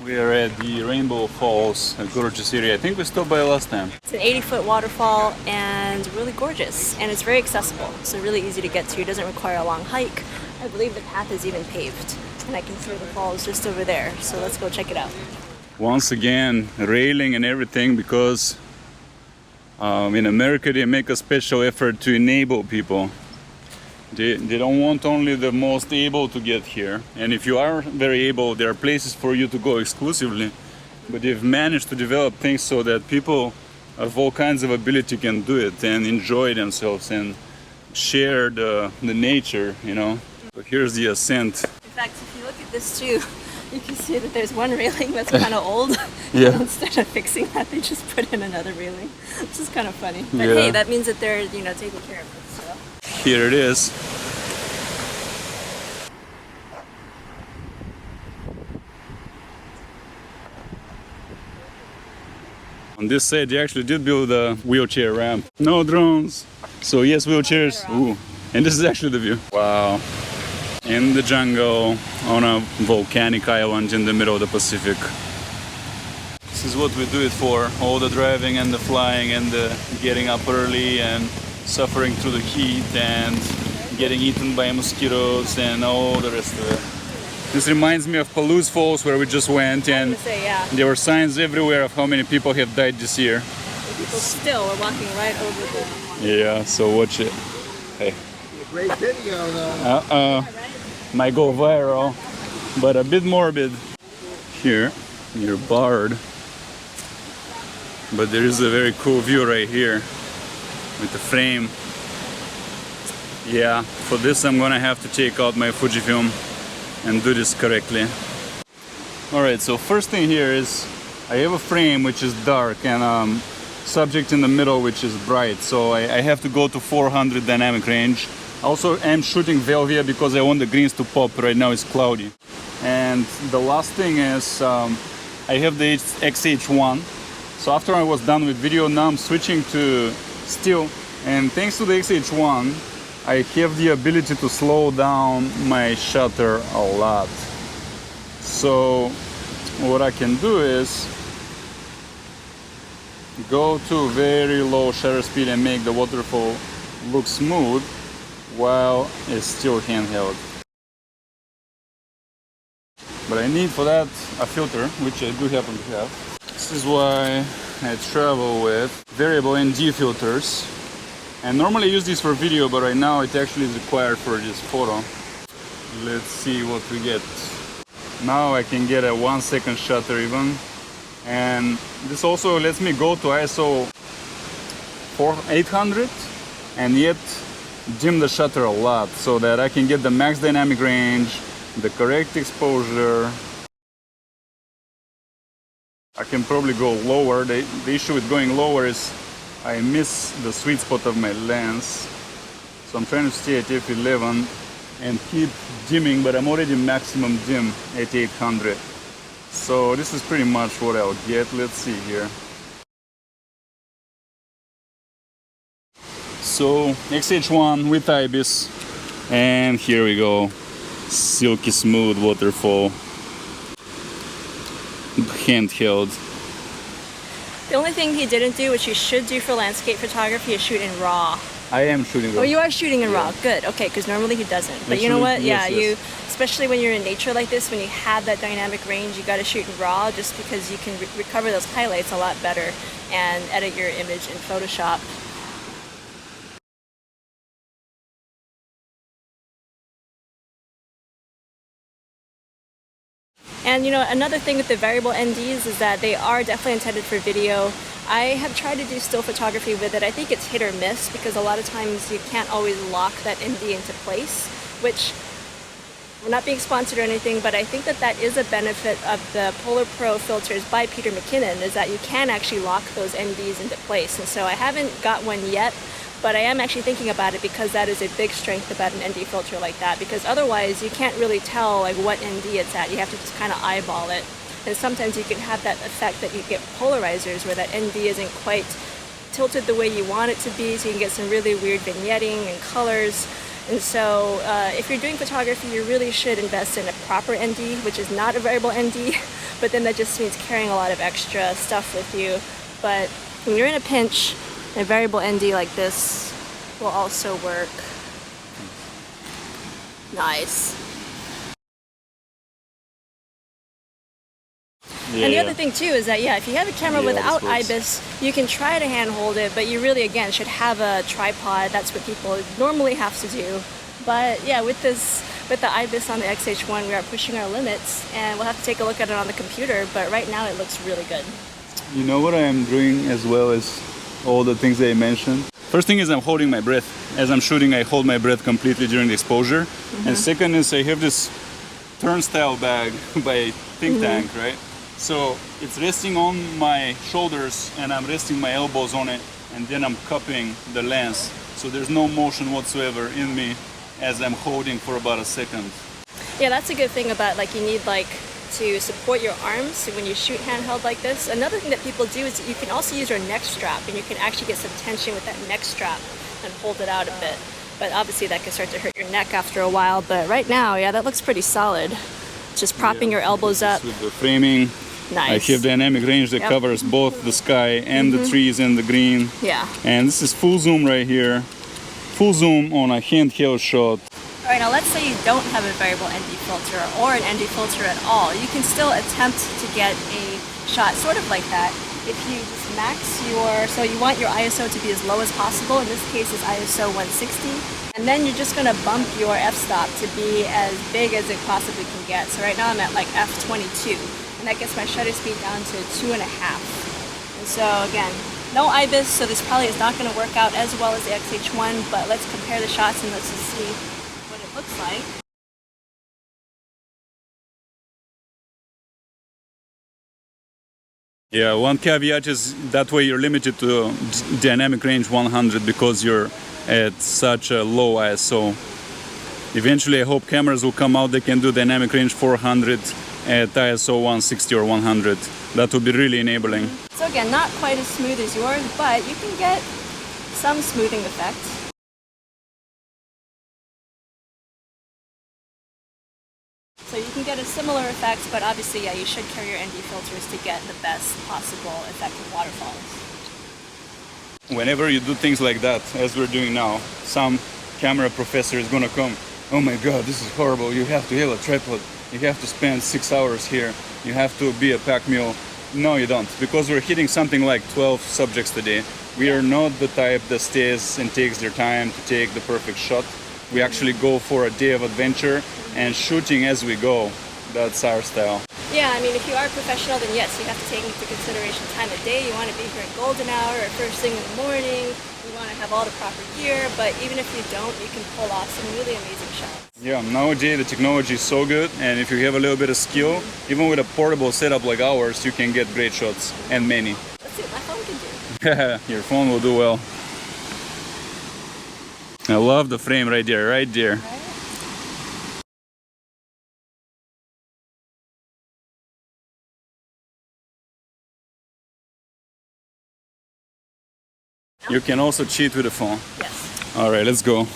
We are at the Rainbow Falls, a gorgeous area. I think we stopped by last time. It's an 80-foot waterfall and really gorgeous, and it's very accessible, so really easy to get to. It doesn't require a long hike. I believe the path is even paved, and I can see the falls just over there, so let's go check it out. Once again, railing and everything, because in America they make a special effort to enable people. They don't want only the most able to get here, and if you are very able, there are places for you to go exclusively, but they've managed to develop things so that people of all kinds of ability can do it and enjoy themselves and share the nature, you know. But here's the ascent. In fact, if you look at this too, you can see that there's one railing that's kind of old. Yeah. And instead of fixing that, they just put in another railing, which is kind of funny. But yeah. hey, that means that they're, taking care of it. So. Here it is. On this side, they actually did build a wheelchair ramp. No drones. So yes, wheelchairs. Ooh. And this is actually the view. Wow. In the jungle, on a volcanic island in the middle of the Pacific. This is what we do it for. All the driving and the flying and the getting up early and suffering through the heat and getting eaten by mosquitoes and all the rest of it. This reminds me of Palouse Falls, where we just went, and there were signs everywhere of how many people have died this year. People still are walking right over them. Yeah, so watch it. Hey. Great video though. Might go viral, but a bit morbid. Here, near Bard. But there is a very cool view right here with the frame. Yeah, for this I'm gonna have to take out my Fujifilm and do this correctly. Alright, so first thing here is I have a frame which is dark and subject in the middle which is bright, so I have to go to 400 dynamic range. Also I'm shooting Velvia because I want the greens to pop. Right now it's cloudy. And the last thing is I have the X-H1. So after I was done with video, now I'm switching to still, and thanks to the X-H1 I have the ability to slow down my shutter a lot. So what I can do is go to very low shutter speed and make the waterfall look smooth while it's still handheld. But I need for that a filter, which I do happen to have. This is why I travel with variable ND filters. And normally I use these for video, but right now it actually is required for this photo. Let's see what we get. Now I can get a 1 second shutter even. And this also lets me go to ISO 800 and yet dim the shutter a lot so that I can get the max dynamic range, the correct exposure. I can probably go lower. The issue with going lower is I miss the sweet spot of my lens. So I'm trying to stay at f11 and keep dimming, but I'm already maximum dim at 800. So this is pretty much what I'll get. Let's see here. So X-H1 with IBIS, and here we go. Silky smooth waterfall. Handheld. The only thing he didn't do, which you should do for landscape photography, is shoot in RAW. I am shooting RAW. Oh, you are shooting in RAW. Good. Okay, because normally he doesn't. But you know what? Yes, yeah, yes. especially when you're in nature like this, when you have that dynamic range, you got to shoot in RAW just because you can recover those highlights a lot better and edit your image in Photoshop. And another thing with the variable NDs is that they are definitely intended for video. I have tried to do still photography with it. I think it's hit or miss because a lot of times you can't always lock that ND into place, which we're not being sponsored or anything, but I think that is a benefit of the Polar Pro filters by Peter McKinnon, is that you can actually lock those NDs into place. And so I haven't got one yet, but I am actually thinking about it because that is a big strength about an ND filter like that, because otherwise you can't really tell what ND it's at. You have to just kind of eyeball it. And sometimes you can have that effect that you get polarizers where that ND isn't quite tilted the way you want it to be, so you can get some really weird vignetting and colors. And so if you're doing photography, you really should invest in a proper ND, which is not a variable ND, but then that just means carrying a lot of extra stuff with you. But when you're in a pinch, a variable ND like this will also work. Nice. Yeah, and the other thing too is that, yeah, if you have a camera without this IBIS, you can try to hand hold it, but you really, again, should have a tripod. That's what people normally have to do. But yeah, with the IBIS on the X-H1, we are pushing our limits, and we'll have to take a look at it on the computer, but right now it looks really good. You know what I am doing as well as all the things that I mentioned? First thing is I'm holding my breath. As I'm shooting, I hold my breath completely during the exposure. And second is I have this turnstile bag by Think Tank, right? So it's resting on my shoulders and I'm resting my elbows on it, and then I'm cupping the lens. So there's no motion whatsoever in me as I'm holding for about a second. Yeah, that's a good thing about, like, you need like to support your arms when you shoot handheld like this. Another thing that people do is you can also use your neck strap, and you can actually get some tension with that neck strap and hold it out a bit. But obviously that can start to hurt your neck after a while. But right now, yeah, that looks pretty solid. Just propping your elbows up. With the framing, Nice. I have dynamic range that covers both the sky and the trees and the green. Yeah. And this is full zoom right here. Full zoom on a handheld shot. All right, now let's say you don't have a variable ND filter or an ND filter at all. You can still attempt to get a shot sort of like that if you just max so you want your ISO to be as low as possible. In this case, it's ISO 160. And then you're just gonna bump your f-stop to be as big as it possibly can get. So right now I'm at like f22, and that gets my shutter speed down to 2.5. And so again, no IBIS, so this probably is not gonna work out as well as the X-H1, but let's compare the shots and let's just see what it looks like. Yeah, one caveat is that way you're limited to dynamic range 100 because you're at such a low ISO. Eventually I hope cameras will come out that can do dynamic range 400 at ISO 160 or 100. That would be really enabling. So again, not quite as smooth as yours, but you can get some smoothing effect. So you can get a similar effect, but obviously, yeah, you should carry your ND filters to get the best possible effect of waterfalls. Whenever you do things like that, as we're doing now, some camera professor is gonna come, oh my god, this is horrible, you have to have a tripod, you have to spend 6 hours here, you have to be a pack mule. No, you don't, because we're hitting something like 12 subjects today. We are not the type that stays and takes their time to take the perfect shot. We actually go for a day of adventure and shooting as we go. That's our style. Yeah, I mean, if you are a professional, then yes, you have to take into consideration time of day. You want to be here at golden hour or first thing in the morning. You want to have all the proper gear, but even if you don't, you can pull off some really amazing shots. Yeah, nowadays the technology is so good, and if you have a little bit of skill, even with a portable setup like ours, you can get great shots, and many. Let's see what my phone can do. Your phone will do well. I love the frame right there, right there. Right? You can also cheat with the phone. Yes. All right, let's go.